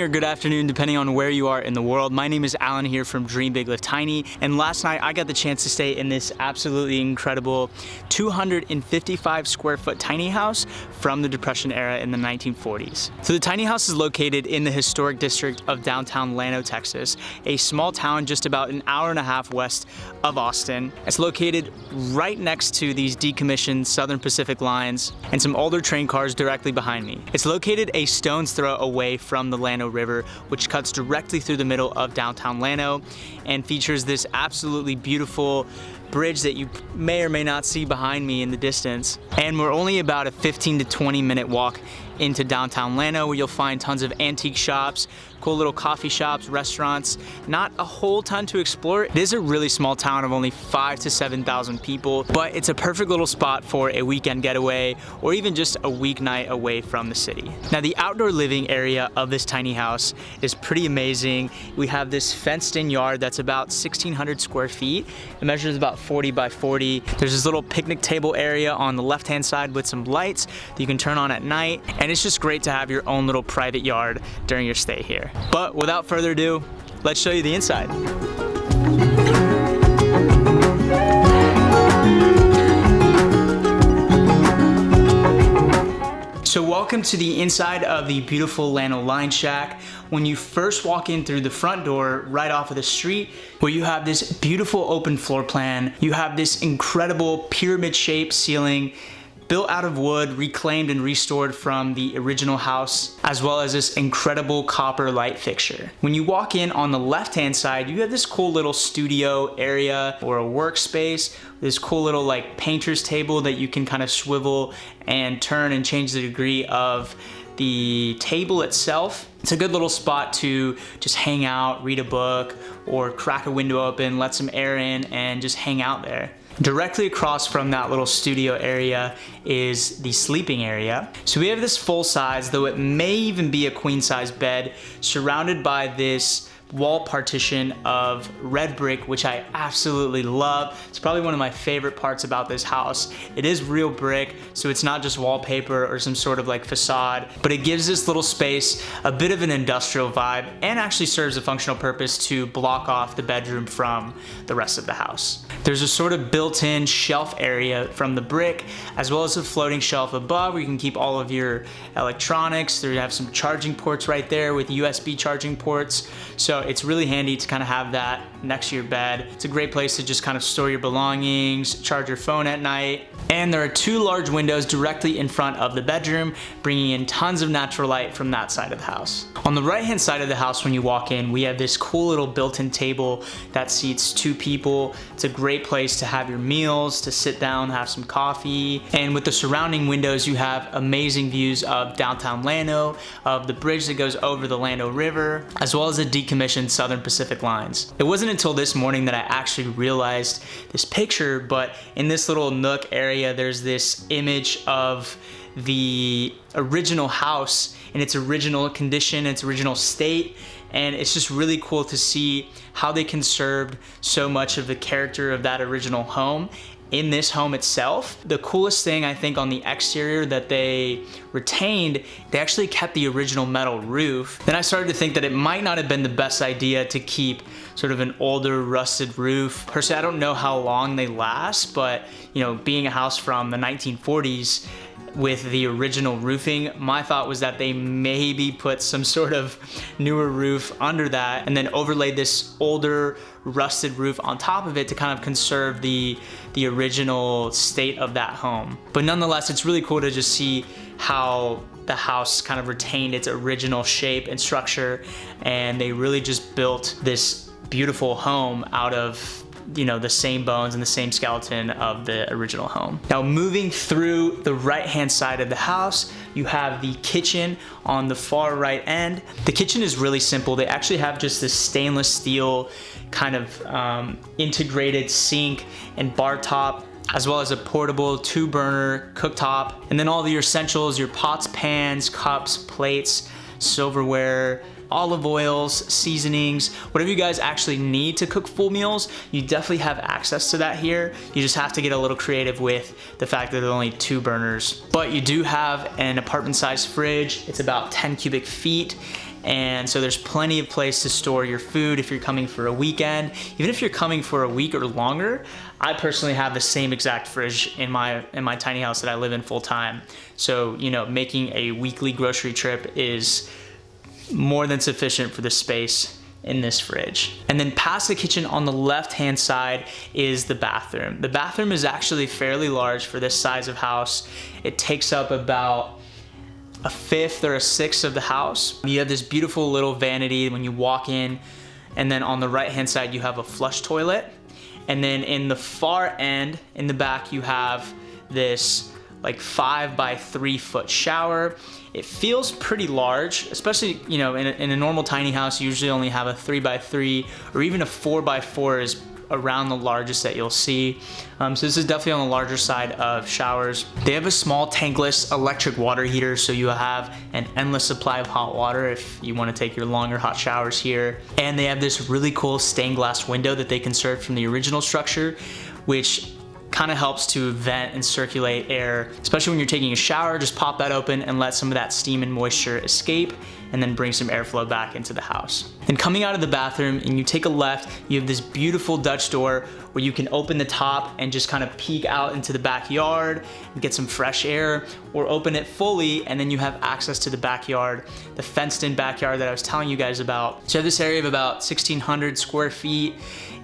morning or good afternoon, depending on where you are in the world. My name is Alan here from Dream Big Live Tiny, and last night I got the chance to stay in this absolutely incredible 255 square foot tiny house from the Depression era in the 1940s. So the tiny house is located in the historic district of downtown Llano, Texas, a small town just about an hour and a half west of Austin. It's located right next to these decommissioned Southern Pacific lines and some older train cars directly behind me. It's located a stone's throw away from the Llano River, which cuts directly through the middle of downtown Llano and features this absolutely beautiful bridge that you may or may not see behind me in the distance. And we're only about a 15 to 20 minute walk into downtown Llano, where you'll find tons of antique shops, cool little coffee shops, restaurants, not a whole ton to explore. It is a really small town of only 5,000 to 7,000 people, but it's a perfect little spot for a weekend getaway or even just a weeknight away from the city. Now, the outdoor living area of this tiny house is pretty amazing. We have this fenced in yard that's about 1,600 square feet. It measures about 40 by 40. There's this little picnic table area on the left-hand side with some lights that you can turn on at night. And it's just great to have your own little private yard during your stay here. But without further ado, let's show you the inside. So welcome to the inside of the beautiful Llano Line Shack. When you first walk in through the front door right off of the street, where you have this beautiful open floor plan, you have this incredible pyramid shaped ceiling built out of wood, reclaimed and restored from the original house, as well as this incredible copper light fixture. When you walk in on the left-hand side, you have this cool little studio area or a workspace, this cool little like painter's table that you can kind of swivel and turn and change the degree of the table itself. It's a good little spot to just hang out, read a book, or crack a window open, let some air in, and just hang out there. Directly across from that little studio area is the sleeping area. So we have this full size, though it may even be a queen size bed, surrounded by this wall partition of red brick, which I absolutely love. It's probably one of my favorite parts about this house. It is real brick, so it's not just wallpaper or some sort of like facade, but it gives this little space a bit of an industrial vibe and actually serves a functional purpose to block off the bedroom from the rest of the house. There's a sort of built-in shelf area from the brick, as well as a floating shelf above where you can keep all of your electronics. There you have some charging ports right there with USB charging ports. So it's really handy to kind of have that next to your bed. It's a great place to just kind of store your belongings, charge your phone at night. And there are two large windows directly in front of the bedroom, bringing in tons of natural light from that side of the house. On the right-hand side of the house, when you walk in, we have this cool little built-in table that seats 2 people. It's a great place to have your meals, to sit down, have some coffee. And with the surrounding windows, you have amazing views of downtown Llano, of the bridge that goes over the Llano River, as well as the decommissioned Southern Pacific lines. It wasn't until this morning that I actually realized this picture, but in this little nook area, there's this image of the original house in its original condition, its original state. And it's just really cool to see how they conserved so much of the character of that original home in this home itself. The coolest thing I think on the exterior that they retained, they actually kept the original metal roof. Then I started to think that it might not have been the best idea to keep sort of an older rusted roof. Personally, I don't know how long they last, but you know, being a house from the 1940s, with the original roofing, my thought was that they maybe put some sort of newer roof under that and then overlaid this older rusted roof on top of it to kind of conserve the original state of that home. But nonetheless, it's really cool to just see how the house kind of retained its original shape and structure, and they really just built this beautiful home out of, you know, the same bones and the same skeleton of the original home. Now, moving through the right-hand side of the house, you have the kitchen on the far right end. The kitchen is really simple. They actually have just this stainless steel kind of integrated sink and bar top, as well as a portable 2-burner cooktop, and then all of your essentials, your pots, pans, cups, plates, silverware, olive oils, seasonings, whatever you guys actually need to cook full meals, you definitely have access to that here. You just have to get a little creative with the fact that there are only 2 burners. But you do have an apartment-sized fridge. It's about 10 cubic feet, And so there's plenty of place to store your food if you're coming for a weekend. Even if you're coming for a week or longer, I personally have the same exact fridge in my tiny house that I live in full time. So, you know, making a weekly grocery trip is more than sufficient for the space in this fridge. And then past the kitchen on the left-hand side is the bathroom. The bathroom is actually fairly large for this size of house. It takes up about a fifth or a sixth of the house. You have this beautiful little vanity when you walk in, and then on the right-hand side you have a flush toilet. And then in the far end, in the back, you have this like 5 by 3 foot shower. It feels pretty large, especially, you know, in a normal tiny house, you usually only have a 3 by 3 or even a 4 by 4 is around the largest that you'll see. So this is definitely on the larger side of showers. They have a small tankless electric water heater, so you have an endless supply of hot water if you want to take your longer hot showers here. And they have this really cool stained glass window that they conserved from the original structure, which kind of helps to vent and circulate air, especially when you're taking a shower. Just pop that open and let some of that steam and moisture escape, and then bring some airflow back into the house. Then coming out of the bathroom and you take a left, you have this beautiful Dutch door where you can open the top and just kind of peek out into the backyard and get some fresh air, or open it fully and then you have access to the backyard, the fenced in backyard that I was telling you guys about. So you have this area of about 1,600 square feet.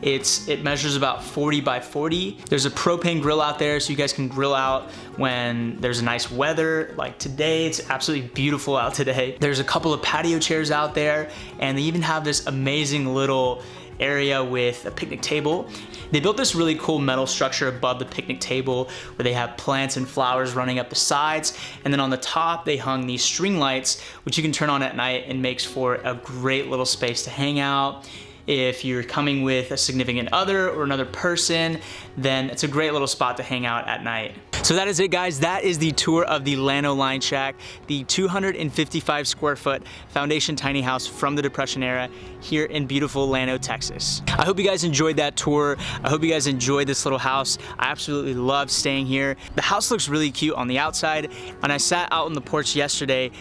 It measures about 40 by 40. There's a propane grill out there so you guys can grill out when there's a nice weather like today. It's absolutely beautiful out today. There's a couple of patio chairs out there, and they even have this amazing little area with a picnic table. They built this really cool metal structure above the picnic table where they have plants and flowers running up the sides, and then on the top they hung these string lights which you can turn on at night and makes for a great little space to hang out. If you're coming with a significant other or another person, then it's a great little spot to hang out at night. So that is it, guys. That is the tour of the Llano Line Shack, the 255 square foot foundation tiny house from the Depression era here in beautiful Llano, Texas. I hope you guys enjoyed that tour. I hope you guys enjoyed this little house. I absolutely love staying here. The house looks really cute on the outside. When I sat out on the porch yesterday,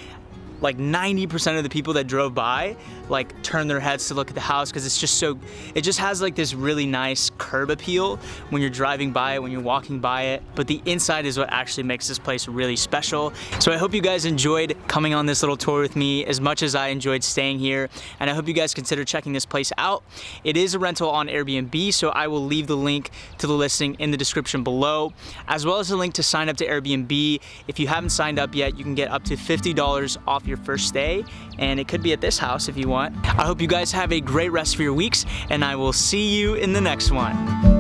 like 90% of the people that drove by like turned their heads to look at the house because it's just so, it just has like this really nice curb appeal when you're driving by it, when you're walking by it. But the inside is what actually makes this place really special. So I hope you guys enjoyed coming on this little tour with me as much as I enjoyed staying here. And I hope you guys consider checking this place out. It is a rental on Airbnb, so I will leave the link to the listing in the description below, as well as a link to sign up to Airbnb. If you haven't signed up yet, you can get up to $50 off your first stay, and it could be at this house if you want. I hope you guys have a great rest of your weeks, and I will see you in the next one.